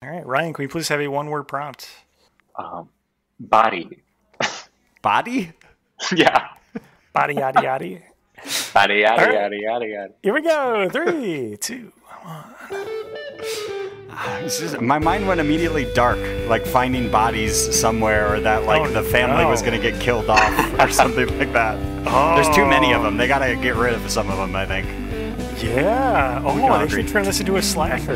All right, Ryan, can we please have a one-word prompt? Body. Body? Yeah. Body, yaddy, yaddy. Body, yada, All right. yada, yada, yada. Here we go. 3, 2, 1. My mind went immediately dark, like finding bodies somewhere, or that the family was going to get killed off, or something like that. There's too many of them. They got to get rid of some of them, I think. Yeah. Oh, they should turn this into a slasher.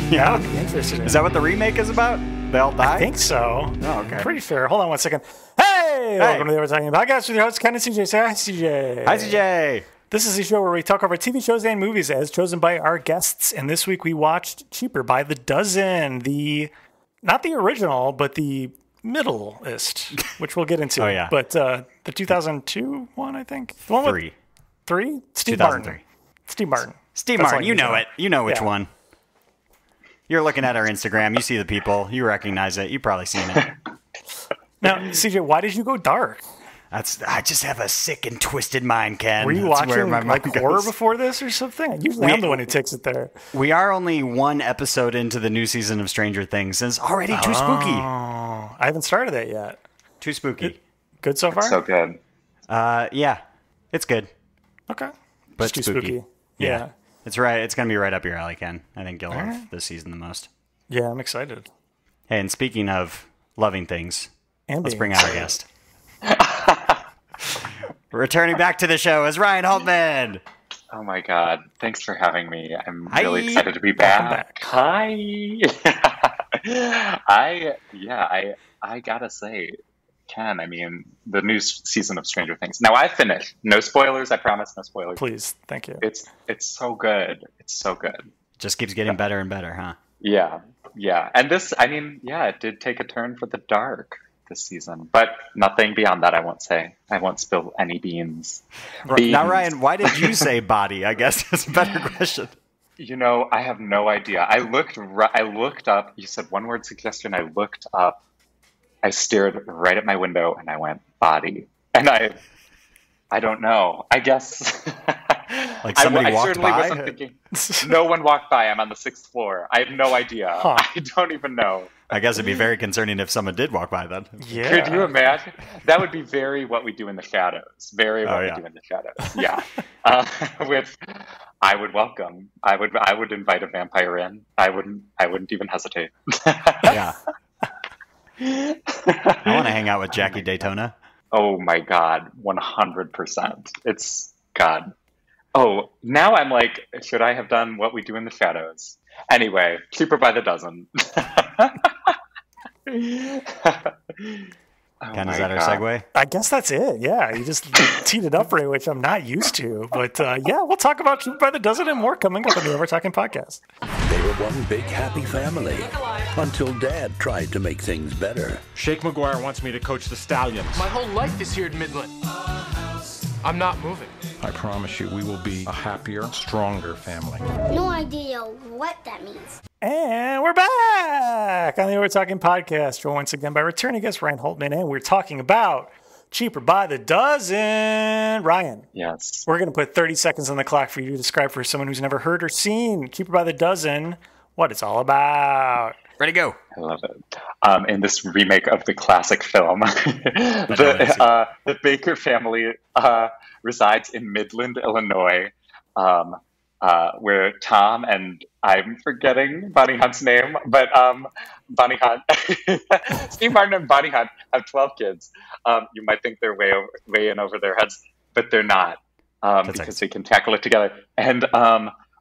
Yeah. That would be interesting. Is that what the remake is about? They all die? I think so. Oh, okay. Pretty sure. Hold on one second. Hey! Welcome to the Overtalking Podcast with your host, Ken and CJ. Say hi, CJ. Hi, CJ. This is a show where we talk over TV shows and movies as chosen by our guests. And this week we watched Cheaper by the Dozen. Not the original, but the middleist, which we'll get into. Oh, yeah. But the 2002 one, I think. The one Three. With 3? Steve 2003. Martin. Steve Martin. Steve That's Martin, all you need to know it. You know which Yeah. one. You're looking at our Instagram. You see the people. You recognize it. You've probably seen it. Now, CJ, why did you go dark? I just have a sick and twisted mind, Ken. Were you That's where watching my mind horror goes. before this or something? Usually I'm the one who takes it there. We are only one episode into the new season of Stranger Things, and it's already too spooky. Oh, I haven't started that yet. Too spooky. Good so far? So good. Yeah, it's good. Okay. But Just too spooky. Yeah. It's right. It's going to be right up your alley, Ken. I think you'll love this season the most. Yeah, I'm excited. Hey, and speaking of loving things, And let's being bring out our guest. Returning back to the show is Ryan Hultman. Oh my God. Thanks for having me. I'm Hi. really excited to be back. Hi. I gotta say, Ken, I mean, the new season of Stranger Things. Now I finished. No spoilers, I promise, no spoilers. Please. Thank you. It's so good. It's so good. Just keeps getting better and better, huh? Yeah. And this, I mean, it did take a turn for the dark this season, but nothing beyond that I won't say. I won't spill any beans. Now, Ryan, why did you say body? I guess that's a better question. You know, I have no idea. I looked up, you said one word suggestion, I looked up, I stared right at my window and I went, body. And I don't know. I guess... Like somebody I walked certainly by? wasn't thinking, no one walked by. I'm on the 6th floor. I have no idea. Huh. I don't even know. I guess it'd be very concerning if someone did walk by then. Yeah. Could you imagine? That would be very what we do in the shadows. Very what we do in the shadows. Yeah. I would welcome. I would invite a vampire in. I wouldn't even hesitate. Yeah. I want to hang out with Jackie Daytona. Oh my God, 100%. It's God. Oh, now I'm like, should I have done what we do in the shadows? Anyway, Cheaper by the Dozen. Ken, is that our segue? I guess that's it. Yeah, you just teed it up for me, which I'm not used to. But we'll talk about Cheaper by the Dozen and more coming up on the Overtalking Podcast. They were one big happy family until Dad tried to make things better. Shake McGuire wants me to coach the Stallions. My whole life is here in Midland. I'm not moving. I promise you, we will be a happier, stronger family. No idea what that means. And we're back on the Overtalking Podcast, joined once again by returning guest Ryan Hultman, and we're talking about Cheaper by the Dozen. Ryan. Yes. We're going to put 30 seconds on the clock for you to describe for someone who's never heard or seen Cheaper by the Dozen what it's all about. Ready, go. I love it. In this remake of the classic film, the Baker family resides in Midland, Illinois, where Tom and I'm forgetting Bonnie Hunt's name, but Bonnie Hunt, Steve Martin and Bonnie Hunt have 12 kids. You might think they're way in over their heads, but they're not, because they can tackle it together. And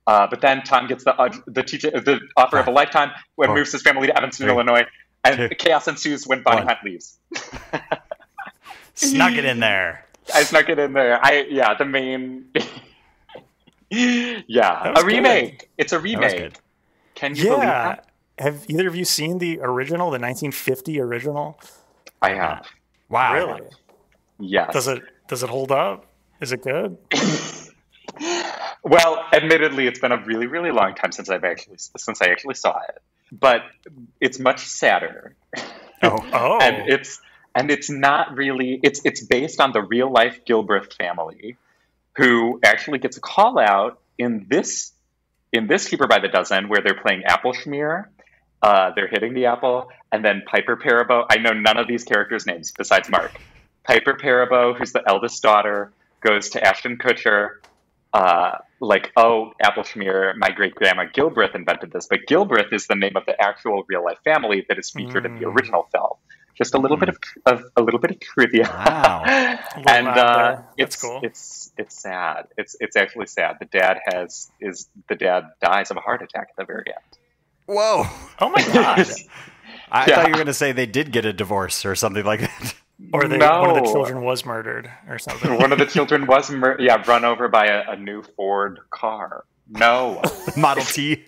but then Tom gets the offer of a lifetime when moves his family to Evanston, Illinois, and chaos ensues when Bonnie Hunt leaves. Snuck it in there. I snuck it in there. The main. A remake. Good. It's a remake. Can you believe that? Have either of you seen the original, the 1950 original? I have. Wow. Really? Yes. Does it hold up? Is it good? Well, admittedly, it's been a really, really long time since I actually saw it, but it's much sadder. Oh. and it's not really. It's based on the real life Gilbreth family, who actually gets a call out in this Cheaper by the Dozen, where they're playing Apple Schmear, they're hitting the apple, and then Piper Perabo. I know none of these characters' names besides Mark. Piper Perabo, who's the eldest daughter, goes to Ashton Kutcher, oh, apple schmear, my great-grandma Gilbreth invented this. But Gilbreth is the name of the actual real-life family that is featured in the original film. Just a little bit of trivia. Wow. And that's cool. It's sad. It's actually sad. The dad dies of a heart attack at the very end. Whoa. Oh my God. I thought you were going to say they did get a divorce or something like that. Or one of the children was murdered or something. One of the children was run over by a new Ford car. No. Model T.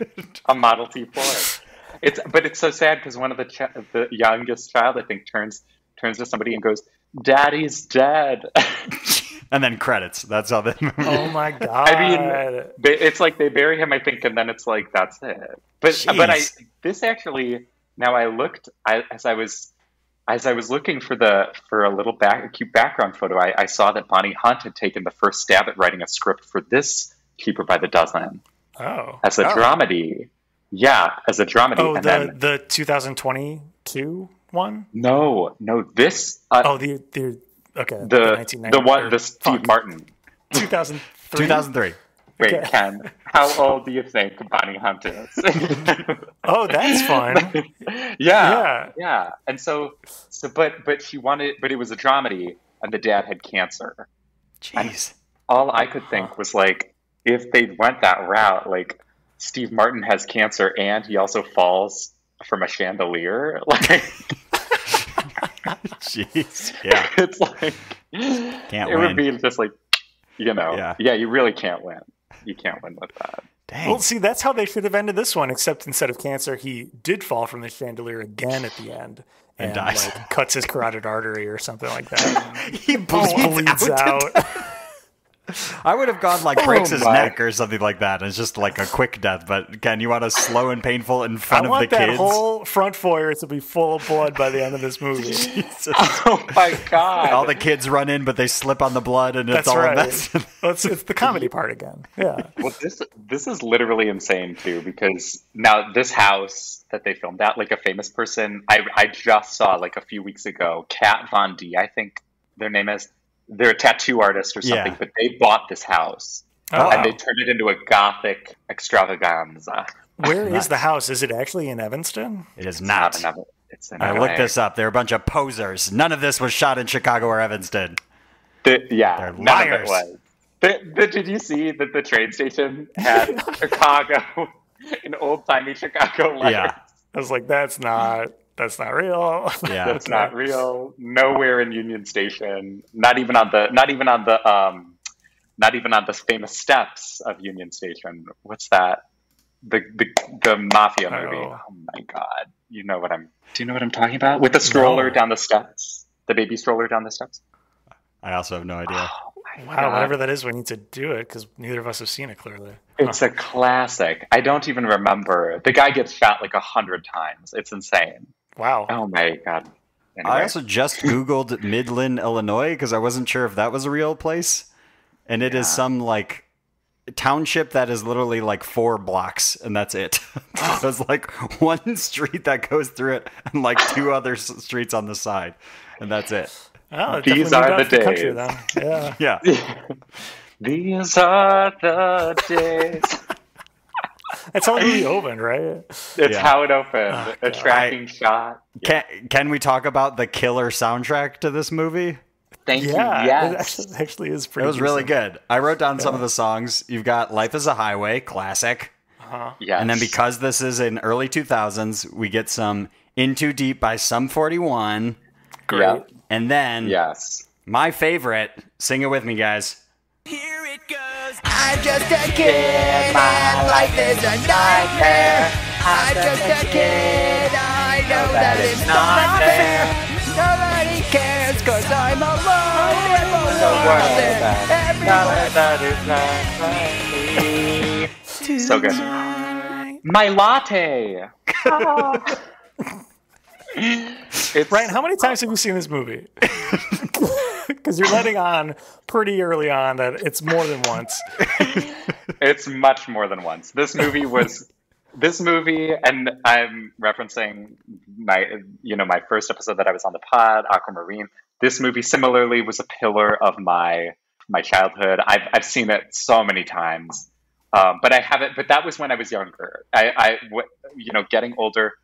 A Model T Ford. It's so sad because one of the youngest child, I think, turns to somebody and goes, "Daddy's dead." And then credits. That's how they move. Oh my God. I mean, it's like they bury him, I think, and then it's like, that's it. This actually, now I looked, as I was looking for a little cute background photo, I saw that Bonnie Hunt had taken the first stab at writing a script for this Keeper by the Dozen. Oh. As a dramedy. Yeah, as a dramedy. Oh, and the 2022 one? No, this. the Steve Martin. 2003. 2003. Wait, Okay. Ken, how old do you think Bonnie Hunt is? Oh, that's fun. Yeah. And but she wanted, but it was a dramedy, and the dad had cancer. Jeez. And all I could think was like, if they went that route, like Steve Martin has cancer and he also falls from a chandelier, like. Jeez. Yeah. It's like Can't it win. would be just like, yeah, you really can't win. You can't win with that. Dang. Well, see, that's how they should have ended this one, except instead of cancer, he did fall from the chandelier again at the end. And dies. like cuts his carotid artery or something like that. He bleeds out. I would have gone like breaks his my. neck or something like that. It's just like a quick death. But Ken, you want a slow and painful in front I of want the that kids? whole front foyer to be full of blood by the end of this movie. Jesus. Oh my God. All the kids run in, but they slip on the blood, and That's it's all right. a mess. Well, it's the comedy part again. Yeah. Well, this is literally insane too, because now this house that they filmed at, like a famous person I just saw like a few weeks ago, Kat Von D, I think their name is. They're a tattoo artist or something, but they bought this house and they turned it into a gothic extravaganza. Where is the house? Is it actually in Evanston? It is not. It's in I LA. looked this up. They're a bunch of posers. None of this was shot in Chicago or Evanston. They're liars. none of it was. Did you see that the train station had Chicago, in old-timey Chicago letters? Yeah. I was like, that's not real. Yeah. That's not real. Nowhere in Union Station. Not even on the famous steps of Union Station. What's that? The mafia movie. Oh. Oh my God! Do you know what I'm talking about? With the stroller No. down the steps, the baby stroller down the steps. I also have no idea. Wow, whatever that is, we need to do it because neither of us have seen it clearly. It's a classic. I don't even remember. The guy gets shot like 100 times. It's insane. Wow. Oh my God. Anyway. I also just Googled Midland, Illinois, because I wasn't sure if that was a real place. And it is some like township that is literally like 4 blocks, and that's it. There's like one street that goes through it and like 2 other streets on the side, and that's it. Oh, These are the country, days. then. Yeah. Yeah. These are the days. That's how the movie opened, right? It's how it opened. A tracking shot. Can we talk about the killer soundtrack to this movie? Thank you. Yeah. Yes. It actually is pretty It was really decent. good. I wrote down some of the songs. You've got Life is a Highway, classic. Yes. And then because this is in early 2000s, we get some In Too Deep by Sum 41. Great. Yeah. And then Yes. my favorite, sing it with me, guys. Here it goes. I'm just a kid, and life is a nightmare. I'm just a kid, I know that it's not fair. Nobody cares, cause I'm alone in the world, and everyone So good. My latte. It's Ryan, how many times have you seen this movie? Because you're letting on pretty early on that it's more than once. It's much more than once. This movie was This movie, and I'm referencing my first episode that I was on the pod, Aquamarine. This movie similarly was a pillar of my childhood. I've seen it so many times, but I haven't. But that was when I was younger. Getting older,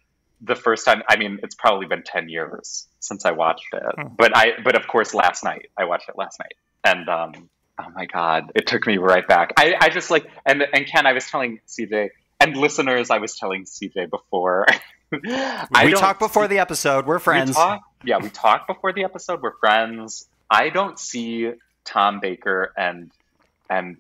the first time. I mean, it's probably been 10 years since I watched it. But of course, I watched it last night, and oh my God, it took me right back. I just like and Ken, I was telling CJ. And listeners, I was telling CJ before. We talked before the episode. We're friends. We talked before the episode. We're friends. I don't see Tom Baker and I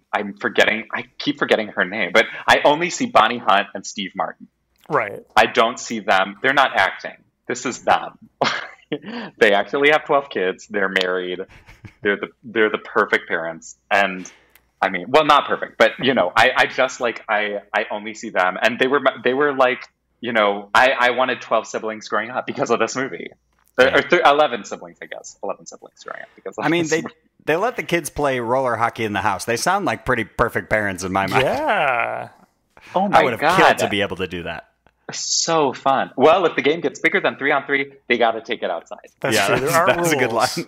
keep forgetting her name, but I only see Bonnie Hunt and Steve Martin. Right. I don't see them. They're not acting. This is them. They actually have 12 kids. They're married. They're the perfect parents. And I mean, well, not perfect, but I just like I only see them, and they were like, I wanted 12 siblings growing up because of this movie, or 11 siblings, I guess, 11 siblings growing up because. I mean, they let the kids play roller hockey in the house. They sound like pretty perfect parents in my mind. Yeah. Oh my God! I would have killed to be able to do that. So fun. Well, if the game gets bigger than 3-on-3, they got to take it outside. That's true. That's a good line.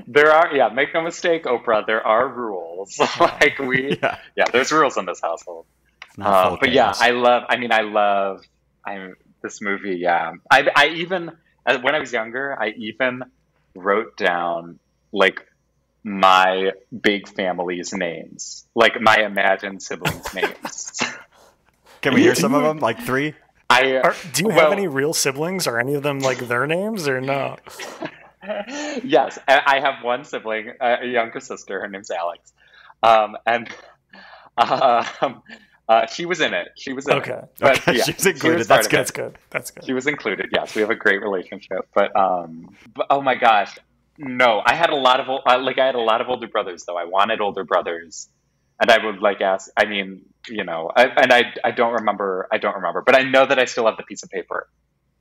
There are, make no mistake, Oprah, there are rules. There's rules in this household. But chaos. I love this movie. Yeah. I even, when I was younger, I even wrote down like my big family's names, like my imagined siblings' names. Can we hear some of them? Like 3? Do you have any real siblings? Are any of them like their names or no? Yes, I have one sibling, a younger sister. Her name's Alex, and she was in it. She was in it. But, okay. Yeah, she's included. That's good. That's good. She was included. Yes, we have a great relationship. But oh my gosh, no! I had a lot of older brothers though. I wanted older brothers, and I would ask. I mean, I don't remember. But I know that I still have the piece of paper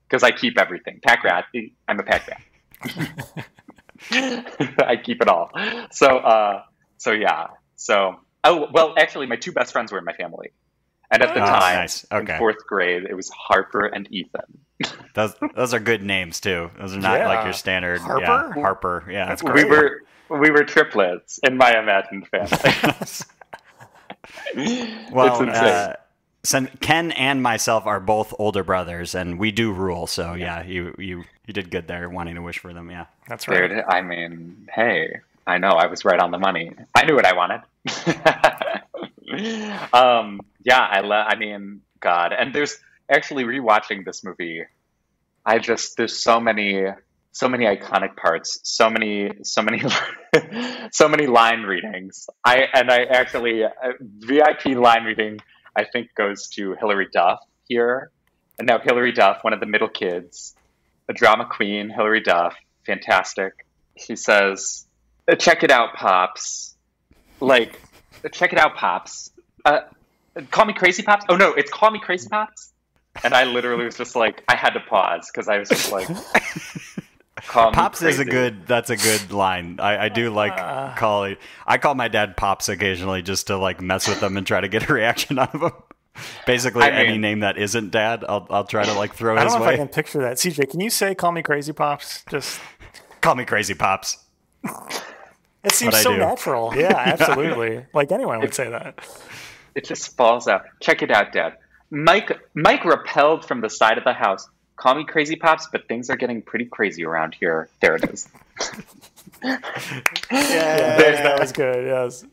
because I keep everything. Pack rat. I'm a pack rat. I keep it all. Actually my 2 best friends were in my family, and at the time in 4th grade it was Harper and Ethan. Those are good names too. Those are not like your standard Harper. Yeah, that's great. We were triplets in my imagined family. Well, Ken and myself are both older brothers, and we do rule. So you did good there, wanting to wish for them. Yeah, that's right. Dude, I mean, hey, I know I was right on the money. I knew what I wanted. I mean, God, and there's actually rewatching this movie. There's so many iconic parts, so many line readings. VIP line reading, I think, goes to Hilary Duff here. And now Hilary Duff, one of the middle kids, a drama queen, Hilary Duff, fantastic. She says, check it out, Pops. Check it out, Pops. Call me Crazy Pops? Oh, no, it's Call Me Crazy Pops? And I literally was just like, I had to pause because I was just like, call me Pops crazy. That's a good line. I do like calling. I call my dad Pops occasionally just to mess with him and try to get a reaction out of him. Basically, any name that isn't Dad, I'll try to throw his way. I don't know if I can picture that. CJ, can you say "Call me Crazy Pops"? Just call me Crazy Pops. It seems so natural. Yeah, absolutely. Like anyone would say that. It just falls out. Check it out, Dad. Mike rappelled from the side of the house. Call me Crazy Pops, but things are getting pretty crazy around here. There it is. That was good. Yes.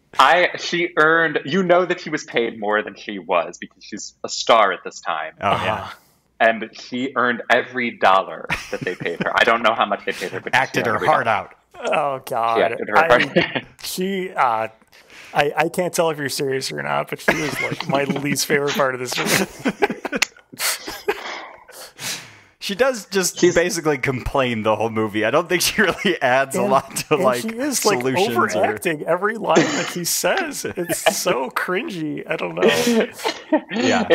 She earned. You know that she was paid more than she was because she's a star at this time. Oh yeah. And she earned every dollar that they paid her. I don't know how much they paid her, but acted her heart out. Oh God. She acted her heart. I can't tell if you're serious or not, but she was my least favorite part of this movie. She does she's basically complain the whole movie. I don't think she really adds a lot to she is solutions. Overacting every line that she says. It's so cringy. I don't know. Yeah,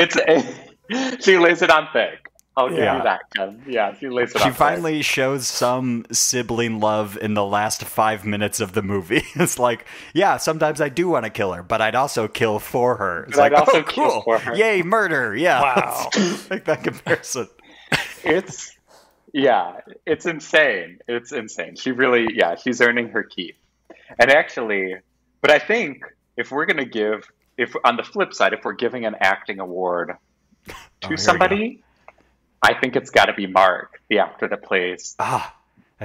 she lays it on thick. I'll give you that, Ken. Yeah, she lays it She out finally shows some sibling love in the last 5 minutes of the movie. It's like, yeah, sometimes I do want to kill her, but I'd also kill for her. It's like, I'd also cool. kill for her. Yay, murder. Yeah. Wow. Like that comparison. It's insane. It's insane. She really, she's earning her keep. And actually, but I think if we're going to give, if on the flip side, if we're giving an acting award to somebody, I think it's got to be Mark, the actor that plays a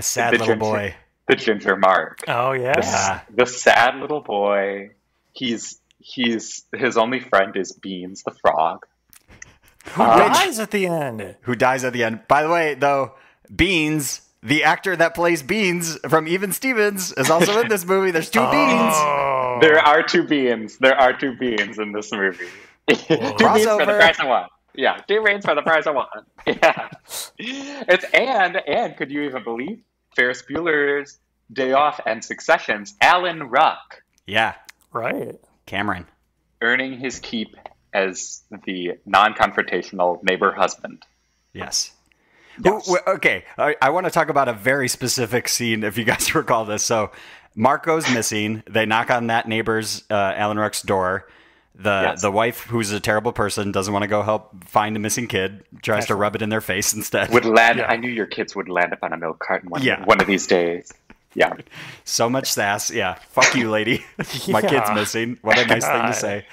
sad little boy. The ginger Mark. Oh yeah. The sad little boy. His only friend is Beans the frog. Who dies at the end. Who dies at the end. By the way, though, Beans, the actor that plays Beans from Even Stevens, is also in this movie. There's two Beans. There are two Beans. There are two Beans in this movie. Two Beans for the price of one. Yeah, 2 Beans for the price of 1. Yeah. It's and could you even believe Ferris Bueller's Day Off and Succession's Alan Ruck. Yeah. Right. Cameron. Earning his keep as the non-confrontational neighbor husband. Yes. Okay, I want to talk about a very specific scene, if you guys recall this. So, Mark goes missing. They knock on that neighbor's, Alan Ruck's door. The wife, who's a terrible person, doesn't want to go help find a missing kid, tries to rub it in their face instead. Would land. I knew your kids would land up on a milk carton one of these days. Yeah. So much sass. Yeah. Fuck you, lady. My kid's missing. What a nice thing to say.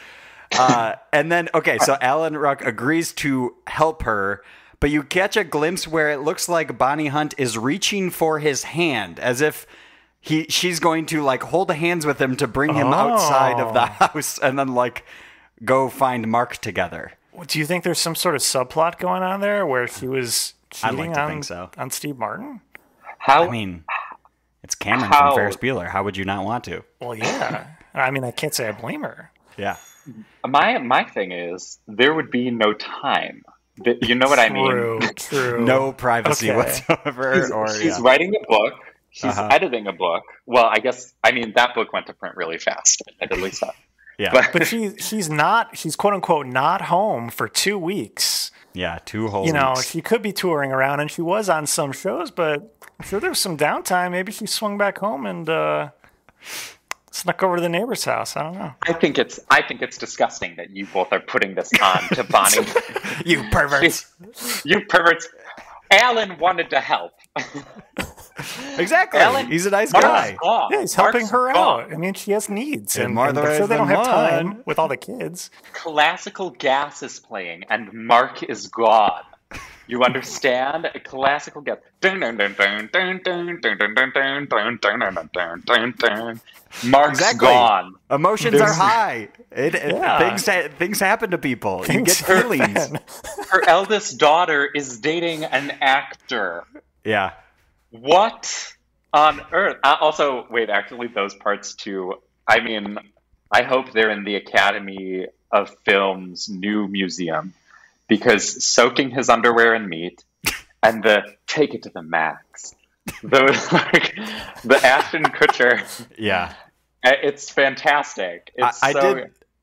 And then, okay, so Alan Ruck agrees to help her, but you catch a glimpse where it looks like Bonnie Hunt is reaching for his hand, as if she's going to like hold hands with him to bring him outside of the house and then like go find Mark together. Do you think there's some sort of subplot going on there where she was cheating on Steve Martin? I mean, it's Cameron from Ferris Bueller. How would you not want to? Well, yeah. I mean, I can't say I blame her. Yeah. My thing is, there would be no time. You know what I mean? True. No privacy whatsoever. She's writing a book. She's editing a book. Well, that book went to print really fast. At least that. Yeah. But she's quote unquote not home for 2 weeks. Yeah, 2 whole weeks. She could be touring around, and she was on some shows, but I'm sure there was some downtime. Maybe she swung back home and snuck over to the neighbor's house. I don't know. I think it's disgusting that you both are putting this on to Bonnie. You perverts. You perverts. Alan wanted to help. Exactly. He's a nice guy. Yeah, he's helping her out. I mean, she has needs. And I'm sure they don't have time with all the kids. Classical gas is playing, and Mark is gone. You understand? A classical gas. Mark's gone. Emotions are high. Things happen to people. You get feelings. Her eldest daughter is dating an actor. Yeah. What on earth? Also, wait, actually, those parts too. I mean, I hope they're in the Academy of Film's new museum, because soaking his underwear in meat and take it to the max. The Ashton Kutcher. Yeah. It's fantastic.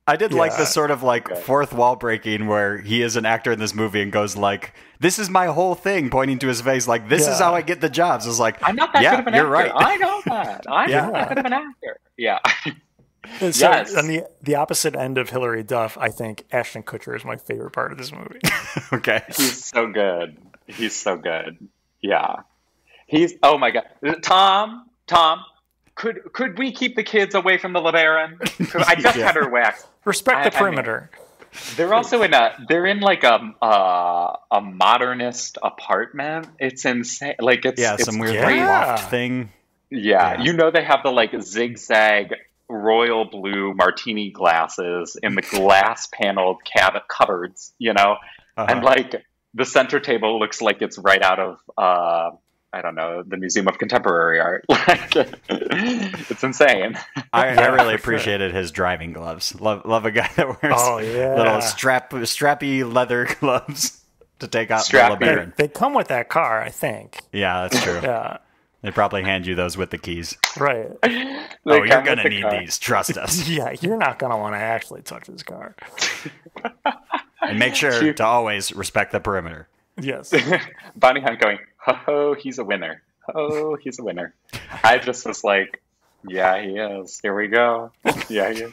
I did like the sort of like fourth wall breaking where he is an actor in this movie and goes like, "This is my whole thing," pointing to his face like, "This is how I get the jobs." It's like, I'm not that good of an actor. Right. I know that. I'm not that good of an actor. Yeah. So on the opposite end of Hilary Duff, I think Ashton Kutcher is my favorite part of this movie. Okay. He's so good. Yeah. Oh my God. Tom, could we keep the kids away from the LeBaron? I just had her waxed. Respect the perimeter. They're also they're in like a modernist apartment. It's insane. Like it's some weird loft thing. Yeah. You know, they have the like zigzag royal blue martini glasses in the glass paneled cupboards, and like the center table looks like it's right out of I don't know, the Museum of Contemporary Art. Like, it's insane. I really appreciated his driving gloves. Love a guy that wears little strappy leather gloves to take out the LeBaron. They come with that car, I think. Yeah, that's true. Yeah. They probably hand you those with the keys. Right. You're going to need these. Trust us. Yeah, you're not going to want to actually touch his car. And make sure to always respect the perimeter. Yes. Bonnie Hunt going, oh, he's a winner. Oh, he's a winner. I just was like, yeah, he is. Here we go. Yeah, he is.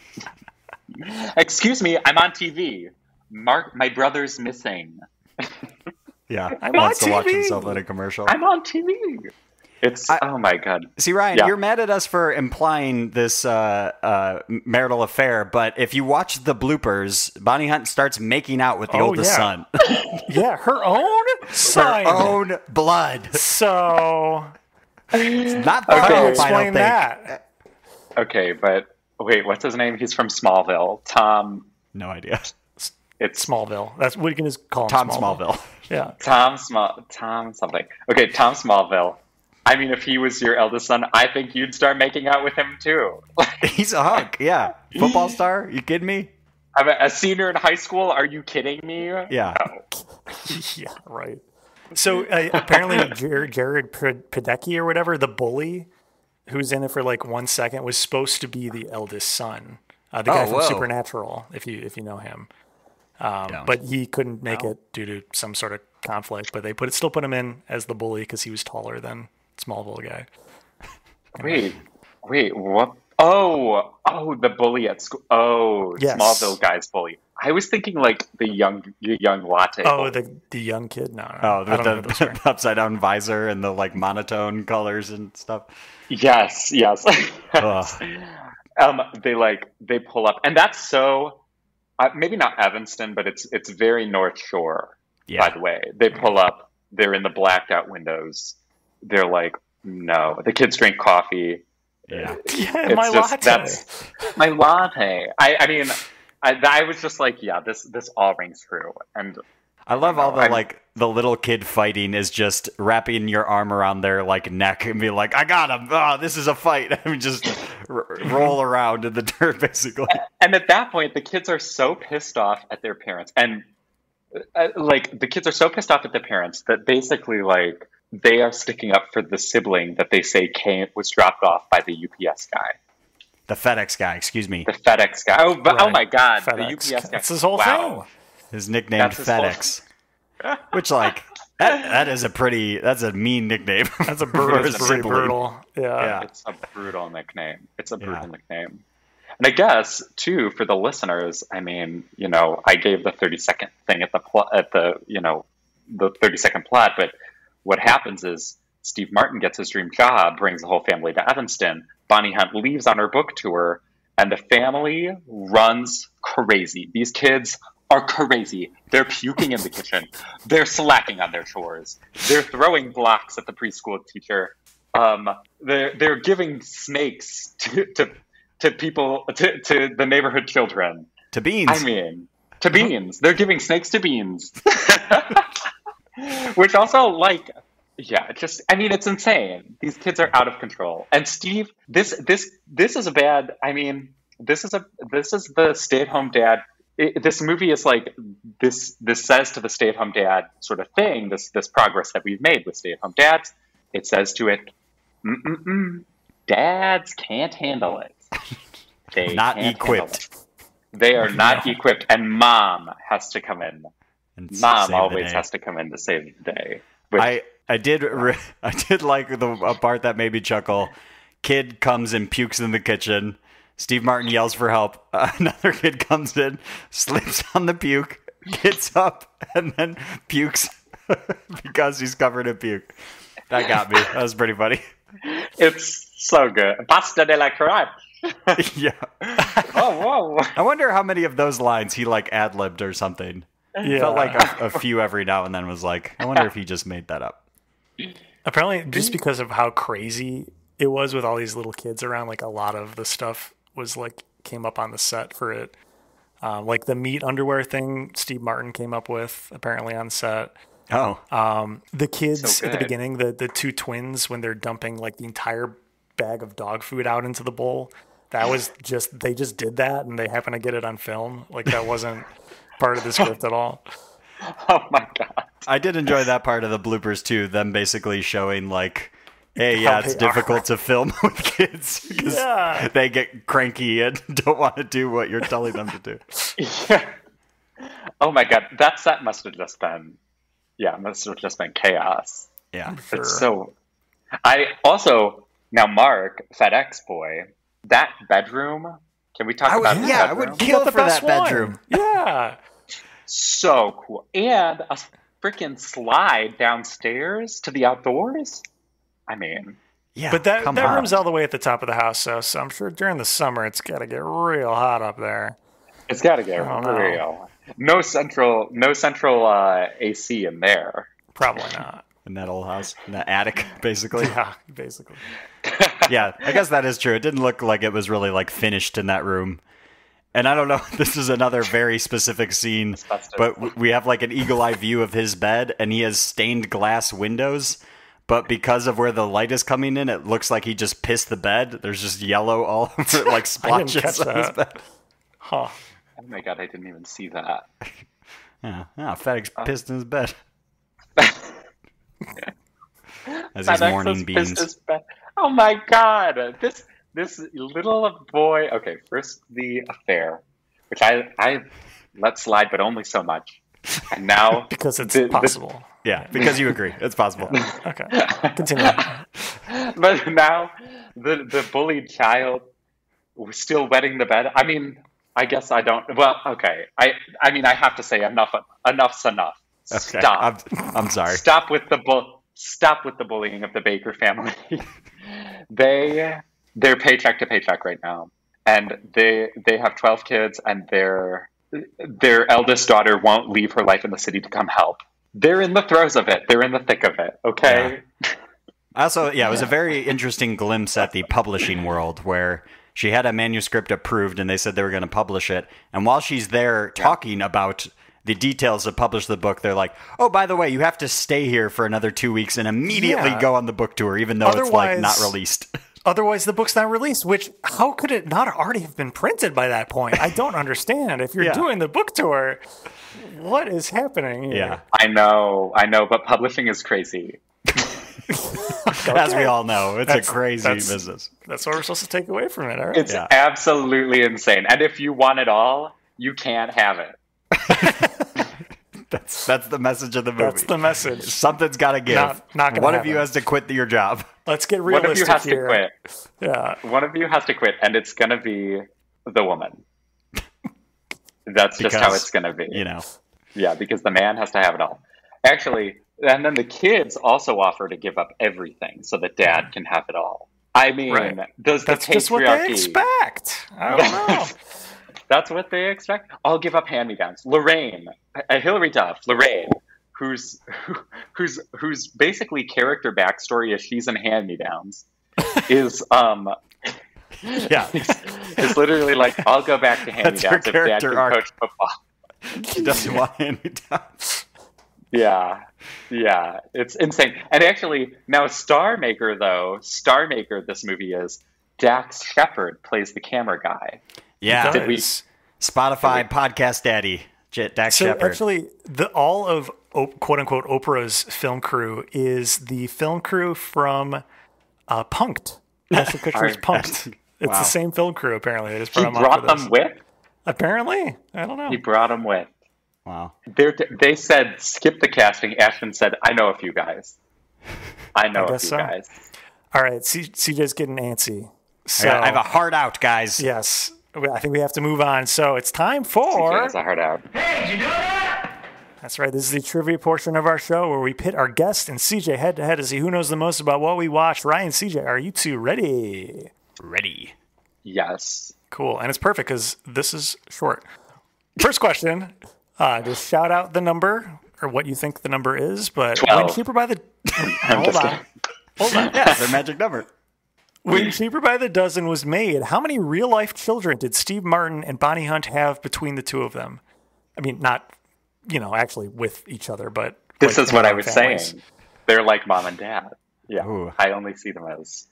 Excuse me, I'm on TV. Mark, my brother's missing. Yeah, I'm wants on to watch TV. himself in a commercial. I'm on TV. Oh my God. See, Ryan, Yeah. you're mad at us for implying this marital affair, but if you watch the bloopers, Bonnie Hunt starts making out with the oldest son. Yeah, her own son. Her own blood. So, It's not how do you I don't explain think. that? Okay, but wait, what's his name? He's from Smallville. Tom. No idea. It's Smallville. That's what you can just call him. Tom Smallville. Yeah. Tom something. Okay, Tom Smallville. I mean, if he was your eldest son, I think you'd start making out with him too. He's a hunk, yeah. Football star? You kidding me? I'm a senior in high school. Are you kidding me? Yeah. No. Yeah, right. So apparently Jared Padalecki or whatever, the bully who's in it for like 1 second, was supposed to be the eldest son. The guy from whoa. Supernatural, if you know him. But he couldn't make it due to some sort of conflict. But they still put him in as the bully because he was taller than Smallville guy. Wait, what? Oh, the bully at school. Oh, Yes. Smallville guy's bully. I was thinking like the young latte. Oh, bully. the young kid? No. Oh, I don't know those the upside down visor and the like monotone colors and stuff. Yes. Ugh. They pull up, and that's so maybe not Evanston, but it's very North Shore. Yeah. By the way, they pull up. They're in the blacked out windows. They're like, no. The kids drink coffee. Yeah. Yeah, my latte. That's my latte. I mean, I was just like, yeah, this all rings true. And I love all the little kid fighting is just wrapping your arm around their like neck and be like, I got him. Oh, this is a fight. I mean, just roll around in the dirt, basically. And at that point, the kids are so pissed off at their parents, and the kids are so pissed off at their parents that basically like they are sticking up for the sibling that they say was dropped off by the UPS guy. The FedEx guy, excuse me. The FedEx guy. Oh, Right. oh my God. FedEx. The UPS guy. That's his whole Wow. thing. His nickname That's his FedEx. Which like that's a mean nickname. That's a for brutal, a pretty sibling. brutal. Yeah. It's a brutal nickname. Nickname. And I guess too for the listeners, I mean, I gave the 30-second thing at the 30-second plot, but what happens is Steve Martin gets his dream job, brings the whole family to Evanston. Bonnie Hunt leaves on her book tour, and the family runs crazy. These kids are crazy. They're puking in the kitchen. They're slacking on their chores. They're throwing blocks at the preschool teacher. They're giving snakes to people, to the neighborhood children. To beans. I mean, to beans. They're giving snakes to beans. Which also, it's insane. These kids are out of control. And Steve, this is a bad. I mean, this is the stay-at-home dad. This movie is like this says to the stay-at-home dad sort of thing. This progress that we've made with stay-at-home dads. It says to it, dads can't handle it. They Not can't equipped. handle it. They are not equipped, and mom has to come in. And Mom save the always day. has to come in to save the day. Which, I did like a part that made me chuckle. Kid comes and pukes in the kitchen. Steve Martin yells for help. Another kid comes in, slips on the puke, gets up, and then pukes because he's covered in puke. That got me. That was pretty funny. it's so good. Pasta de la crunch. Yeah. Whoa. I wonder how many of those lines he like ad-libbed or something. Yeah. Felt like a few every now and then was like, I wonder if he just made that up. Apparently, just because of how crazy it was with all these little kids around, like a lot of the stuff was like came up on the set for it. Like the meat underwear thing, Steve Martin came up with apparently on set. Oh. The kids So at the good. beginning, the two twins, when they're dumping like the entire bag of dog food out into the bowl, that was they just did that and they happened to get it on film. Like that wasn't part of the script at all. Oh my God. I did enjoy that part of the bloopers too, them basically showing like, hey, How it's they difficult to film with kids because Yeah. they get cranky and don't want to do what you're telling them to do. Yeah. Oh my God. That set must have just been, Yeah, it must have just been chaos. Yeah. Sure. It's so. I also now Mark FedEx boy, that bedroom. Can we talk about? Yeah, I bedroom? would kill for that bedroom. Yeah. So cool, and a freaking slide downstairs to the outdoors. I mean, Yeah, But that come on. room's all the way at the top of the house, so I'm sure during the summer it's got to get real hot up there. it's got to get don't know. real. No central AC in there. Probably not. in that old house, in that attic, basically. Yeah, basically. Yeah, I guess that is true. It didn't look like it was really like finished in that room. And I don't know, this is another very specific scene, but we have like an eagle eye view of his bed, and he has stained glass windows. But because of where the light is coming in, it looks like he just pissed the bed. There's just yellow all over it, like I didn't splotches catch on his that. bed. Huh. Oh my god, I didn't even see that. Yeah, FedEx pissed in his bed. As he's FedEx morning has beans. pissed his bed. Oh my god, this little boy. Okay, first the affair, which I let slide, but only so much. And now Because it's the- possible. Yeah, because you agree. It's possible. Okay. Continue. But now the bullied child was still wetting the bed. I mean, I guess I don't. Well, okay. I mean, I have to say enough's enough. Okay, Stop. I'm sorry. Stop with the bullying of the Baker family. They're paycheck to paycheck right now, and they have 12 kids, and their eldest daughter won't leave her life in the city to come help. They're in the throes of it. They're in the thick of it. Okay. Also, yeah, it was a very interesting glimpse at the publishing world where she had a manuscript approved and they said they were going to publish it. And while she's there talking about the details to publish the book, they're like, oh, by the way, you have to stay here for another 2 weeks and immediately Yeah. go on the book tour, even though it's like not Otherwise- released. Otherwise, the book's not released, which, how could it not already have been printed by that point? I don't understand. If you're Yeah. doing the book tour, what is happening here? Yeah. I know, but publishing is crazy. As we all know, it's That's- a crazy that's- business. That's what we're supposed to take away from it, all right? It's Yeah. absolutely insane. And if you want it all, you can't have it. That's the message of the movie. That's the message. Something's got to give. Not gonna One of you happen. has to quit your job. Let's get One realistic of you has here. to quit. Yeah. One of you has to quit, and it's going to be the woman. That's just how Because, it's going to be. You know. Yeah, because the man has to have it all. Actually, and then the kids also offer to give up everything so that dad can have it all. I mean, Right. does the That's just what they patriarchy- expect. I don't know. That's what they expect. I'll give up hand-me-downs. Lorraine, Hilary Duff, Lorraine, who's basically character backstory is she's in hand-me-downs, is Yeah. is literally like, I'll go back to That's her hand-me-downs if dad character can arc. coach football. She doesn't want hand-me-downs. Yeah, it's insane. And actually, now Star Maker, this movie is Dax Shepard plays the camera guy. Yeah. Did we- Spotify podcast daddy, Dax So Shepard. actually, all of quote unquote Oprah's film crew is the film crew from Punked. Ashton Kutcher's Punked. It's Wow. the same film crew apparently. They just He brought them brought on for this. them with. Apparently, I don't know. He brought them with. Wow. They said skip the casting. Ashton said, "I know a few guys. I know a guess few so. guys." All right, CJ's getting antsy. So I have a heart out, guys. yes, I think we have to move on. So it's time for. It's a hard out. That's right. This is the trivia portion of our show where we pit our guest and CJ head to head to see who knows the most about what we watched. Ryan, CJ, are you two ready? Ready. Yes. Cool. And it's perfect because this is short. First question. Just shout out the number or what you think the number is. But 12. when Cheaper by the... Hold just on. Hold on. Yeah, it's a magic number. When Cheaper by the Dozen was made, how many real-life children did Steve Martin and Bonnie Hunt have between the two of them? I mean, not, actually with each other, but... This like is what in I their was families. saying. They're like mom and dad. Yeah. Ooh. I only see them as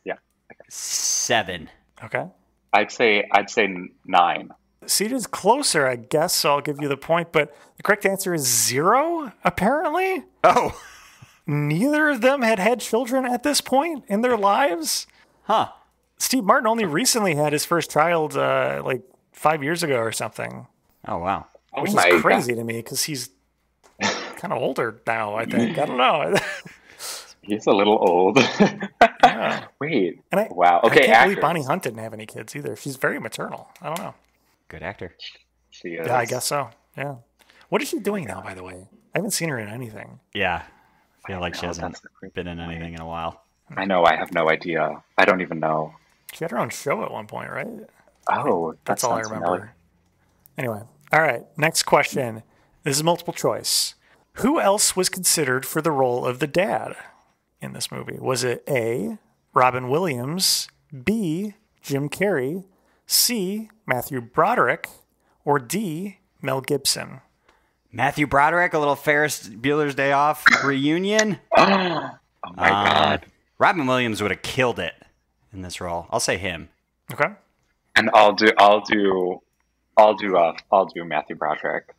7. Okay. I'd say 9. CJ's closer, I guess, so I'll give you the point, but the correct answer is 0, apparently. Oh. Neither of them had children at this point in their lives. Huh. Steve Martin only recently had his first child, like 5 years ago or something. Oh, wow. Oh Which my is crazy God. to me because he's kind of older now, I think. I don't know. He's a little old. Yeah. Wait. Wow. Okay, I can't believe actors. Bonnie Hunt didn't have any kids either. She's very maternal. I don't know. Good actor. She is. Yeah, I guess so. Yeah. What is she doing now, by the way? I haven't seen her in anything. Yeah. I feel like she know, hasn't that's the creepy been in anything in a while. I know. I have no idea. I don't even know. She had her own show at one point, right? Oh, That's all I remember. Anyway. All right. Next question. This is multiple choice. Who else was considered for the role of the dad in this movie? Was it A, Robin Williams, B, Jim Carrey, C, Matthew Broderick, or D, Mel Gibson? Matthew Broderick, a little Ferris Bueller's Day Off reunion. Oh my God. Robin Williams would have killed it in this role. I'll say him. Okay. And I'll do Matthew Broderick,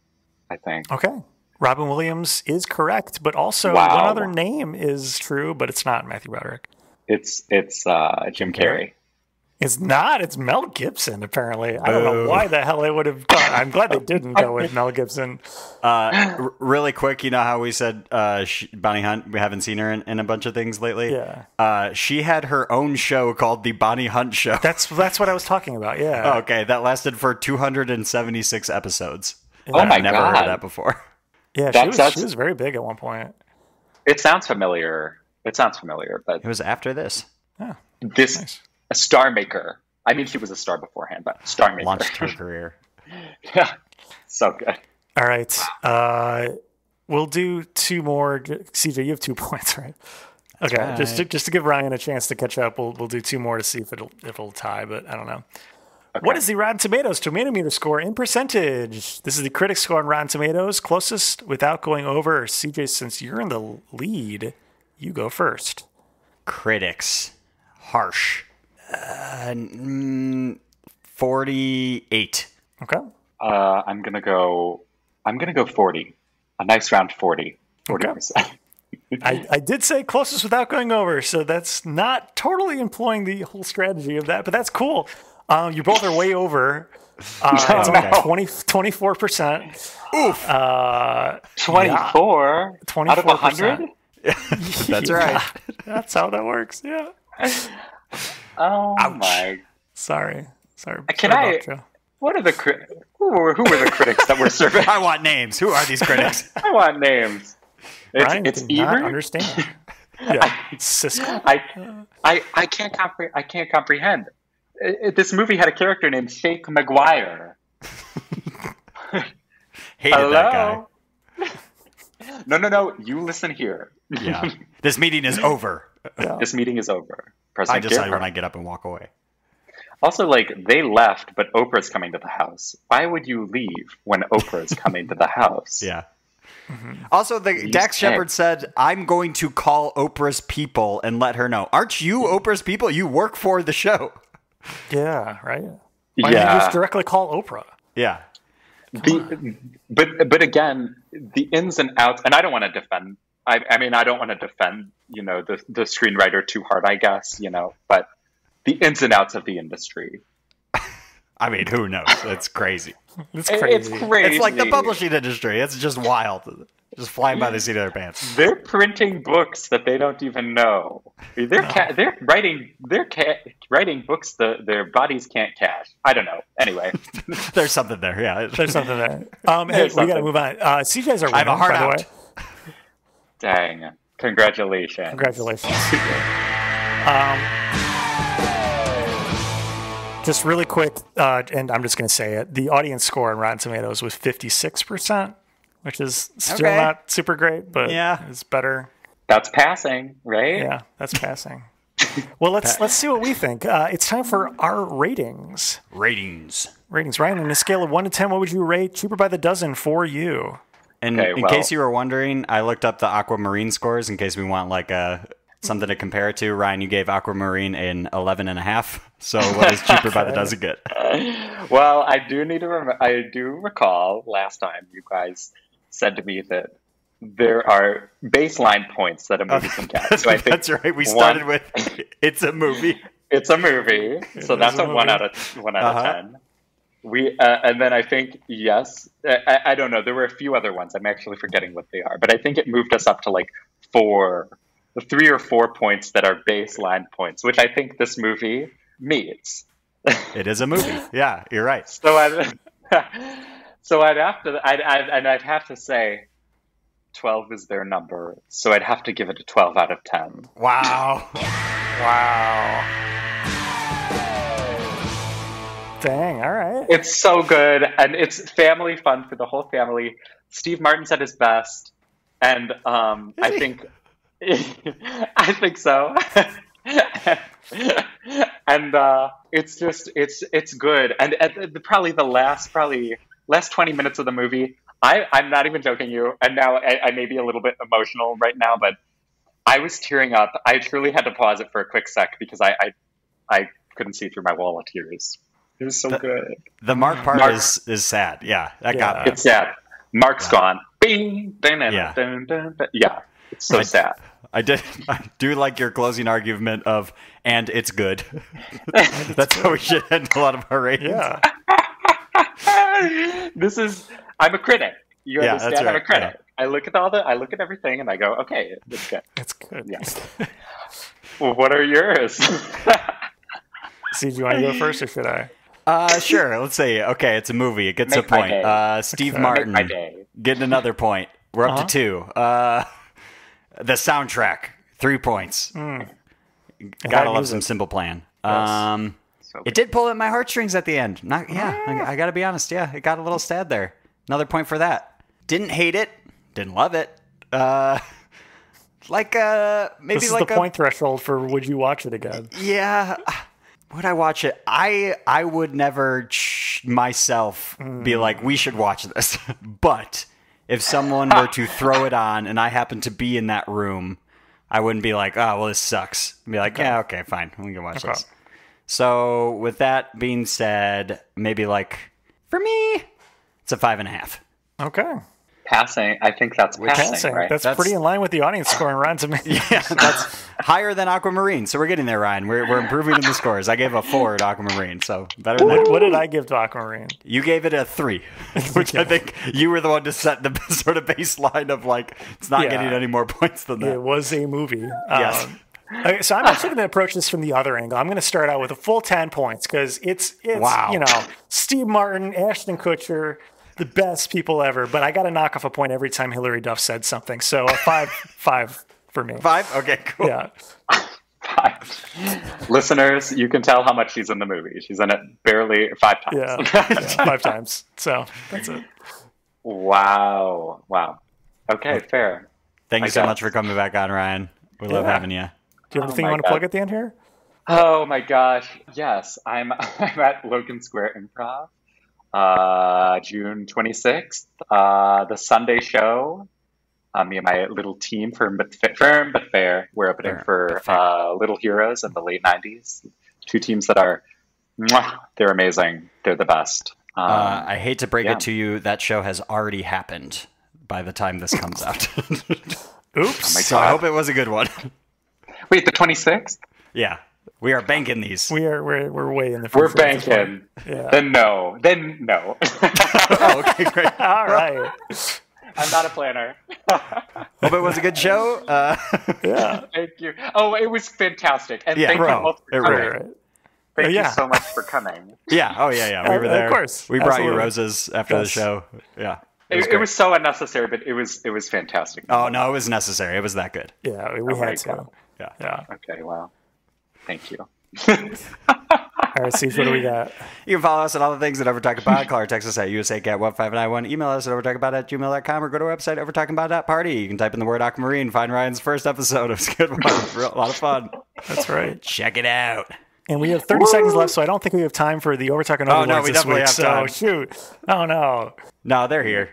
I think. Okay. Robin Williams is correct, but also Wow. one other name is true, but it's not Matthew Broderick. It's Jim Carrey. It's not. It's Mel Gibson, apparently. I don't know why the hell they would have gone. I'm glad they didn't go with Mel Gibson. Really quick, you know how we said Bonnie Hunt, we haven't seen her in a bunch of things lately? Yeah. She had her own show called The Bonnie Hunt Show. That's what I was talking about, yeah. Oh, okay, that lasted for 276 episodes. Oh my I've never God. heard that before. Yeah, she was very big at one point. It sounds familiar. But It was after this. Yeah. this Nice. a star maker. I mean, she was a star beforehand, but star maker. Launched her career. Yeah, so good. All right. We'll do two more. CJ, you have 2 points, right? Okay. Right. Just to give Ryan a chance to catch up, we'll do two more to see if it'll tie, but I don't know. Okay. What is the Rotten Tomatoes Tomato Meter score in percentage? This is the critics score on Rotten Tomatoes. Closest without going over. CJ, since you're in the lead, you go first. Critics. Harsh. 48. Okay. I'm gonna go 40. A nice round 40. 40%. I did say closest without going over, so that's not totally employing the whole strategy of that, but that's cool. You both are way over. It's about 24%. Oof. 24? 24%. Out of 100? That's right. That's how that works. Yeah. Oh Ouch. my! Sorry. Can I? What are the who were the critics that were surveyed? I want names. Who are these critics? I want names. Ryan It's did not Ebert. understand. Yeah, Cisco. I can't comprehend. This movie had a character named Shake McGuire. Hated that guy. No. You listen here. Yeah. This meeting is over. Yeah. This meeting is over. I President decide Gerhardt. when I get up and walk away. Also, they left, but Oprah's coming to the house. Why would you leave when Oprah's coming to the house? Yeah. Mm-hmm. Also, Dax Shepard said, "I'm going to call Oprah's people and let her know." Aren't you Oprah's people? You work for the show. Yeah, right. Why don't you just directly call Oprah? Yeah. But again, the ins and outs, and I don't want to defend. I mean, I don't want to defend, the screenwriter too hard, I guess, but the ins and outs of the industry. I mean, who knows? It's crazy. It's crazy. It's like the publishing industry. It's just wild. Just flying by the seat of their pants. They're printing books that they don't even know. They're writing books that their bodies can't cash. I don't know. Anyway, There's something there. Yeah. There's something there. Hey, we got to move on. CJ's our winner, I have a heart by the out. way. dang! Congratulations. Congratulations. Just really quick, and I'm just going to say it. The audience score on Rotten Tomatoes was 56%, which is still Okay. not super great, but Yeah. it's better. That's passing, right? Yeah, that's passing. Well, let's see what we think. It's time for our ratings. Ratings. Ryan, on a scale of 1 to 10, what would you rate Cheaper by the Dozen for you? And Okay, in well- case you were wondering, I looked up the Aquamarine scores in case we want something to compare it to. Ryan, you gave Aquamarine an 11.5. So what does Cheaper by the Dozen get? Well, I do recall last time you guys said to me that there are baseline points that a movie can get. So I think That's right. We started with it's a movie. it's a movie, so that's a a 1 movie. out of 10. And then I think, yes, I don't know. There were a few other ones. I'm actually forgetting what they are, but I think it moved us up to like 3 or 4 points that are baseline points, which I think this movie meets. It is a movie. Yeah, you're right. So I'd have to say 12 is their number. So I'd have to give it a 12 out of 10. Wow. Wow. Dang, all right. It's so good, and it's family fun for the whole family. Steve Martin's at his best, and I think so. And it's good. And at probably the last 20 minutes of the movie, I'm not even joking you. And now I may be a little bit emotional right now, but I was tearing up. I truly had to pause it for a quick sec because I couldn't see through my wall of tears. It was so good. The Mark part is sad. Yeah, that got me. It's sad. Mark's gone. Bing, dun, dun, dun, dun, dun. Yeah, it's so sad. I do like your closing argument of, and it's good. That's how we should end a lot of our ratings. Yeah. I'm a critic. You understand? That's right. I'm a critic. Yeah. I look at everything and I go, okay, it's good. It's good. Yeah. Well, what are yours? See, do you want to go first or should I? Sure. Let's see. Okay, it's a movie. It gets a point. Steve Martin getting another point. We're up to 2. The soundtrack, 3 points. Gotta love some Simple Plan. Yes. It did pull at my heartstrings at the end. I gotta be honest. Yeah, it got a little sad there. Another point for that. Didn't hate it. Didn't love it. Maybe this is like the point threshold for would you watch it again? Yeah. Would I watch it? I would never myself be like, we should watch this. But if someone were to throw it on and I happened to be in that room, I wouldn't be like, oh, well, this sucks. I'd be like, yeah, okay, fine. We can watch this. So with that being said, maybe like, for me, it's a 5.5. Okay. Passing. I think that's passing, right? That's pretty in line with the audience score in Rotten Tomatoes. Yeah, that's higher than Aquamarine. So we're getting there, Ryan. We're improving in the scores. I gave a 4 to Aquamarine, so better than that. What did I give to Aquamarine? You gave it a 3, which I think you were the one to set the sort of baseline of like, it's not getting any more points than that. It was a movie. Yes. Okay, so I'm actually going to approach this from the other angle. I'm going to start out with a full 10 points because it's Steve Martin, Ashton Kutcher, the best people ever. But I got to knock off a point every time Hilary Duff said something. So a 5 for me. 5? Okay, cool. Yeah. 5. Listeners, you can tell how much she's in the movie. She's in it barely 5 times. Yeah, 5 times. So that's it. Wow. Okay, fair. Thank you so much for coming back on, Ryan. We love having you. Do you have anything you want to plug at the end here? Oh my gosh, yes. I'm at Logan Square Improv, June 26th. The Sunday show. Me and my little team, Firm But Fair. We're opening for Little Heroes in the late 90s. 2 teams that are, they're amazing. They're the best. I hate to break it to you, that show has already happened by the time this comes out. Oops. Oh my So God. I hope it was a good one. Wait, the 26th? Yeah. We are banking these. We're way in the future. We're banking. Yeah. Then no. Oh, okay, great. All right. I'm not a planner. Hope it was a good show. Yeah. Thank you. Oh, it was fantastic. And thank you both for coming. Right. Thank you so much for coming. Yeah. Oh, yeah. We were there. Of course. We brought you Absolutely. roses after the show. Yeah. It was so unnecessary, but it was fantastic. Oh, no, it was necessary. It was that good. Yeah, we had to. Yeah. Okay, wow. Thank you. All right, Steve, what do we got? You can follow us on all the things at Overtalkingpod. Call or text us at USACat1591. Email us at overtalkingpod@gmail.com or go to our website, overtalkingpod.party. You can type in the word Aquamarine, find Ryan's first episode. It was a good one. A lot of fun. That's right. Check it out. And we have 30 seconds left, so I don't think we have time for the Overtalking Overlords no, we this definitely week. have time. So, shoot. Oh, no. No, they're here.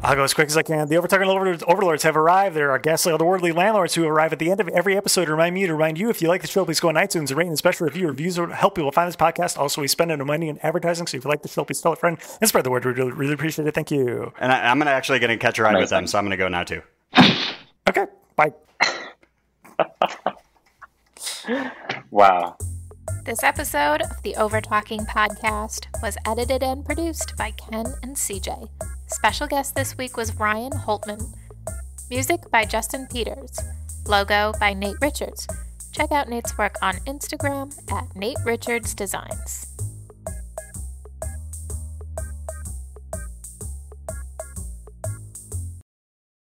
I'll go as quick as I can. The Overtalking Overlords have arrived. There are ghastly, otherworldly landlords who arrive at the end of every episode to remind me to remind you, if you like the show, please go on iTunes and rate and special review. Reviews will help people find this podcast. Also, we spend no money in advertising, so if you like the show, please tell a friend and spread the word. We really appreciate it. Thank you. And I'm actually going to catch a ride with them, so I'm going to go now, too. Okay, bye. Wow. This episode of the Overtalking Podcast was edited and produced by Ken and CJ. Special guest this week was Ryan Hultman. Music by Justin Peters. Logo by Nate Richards. Check out Nate's work on Instagram at Nate Richards Designs.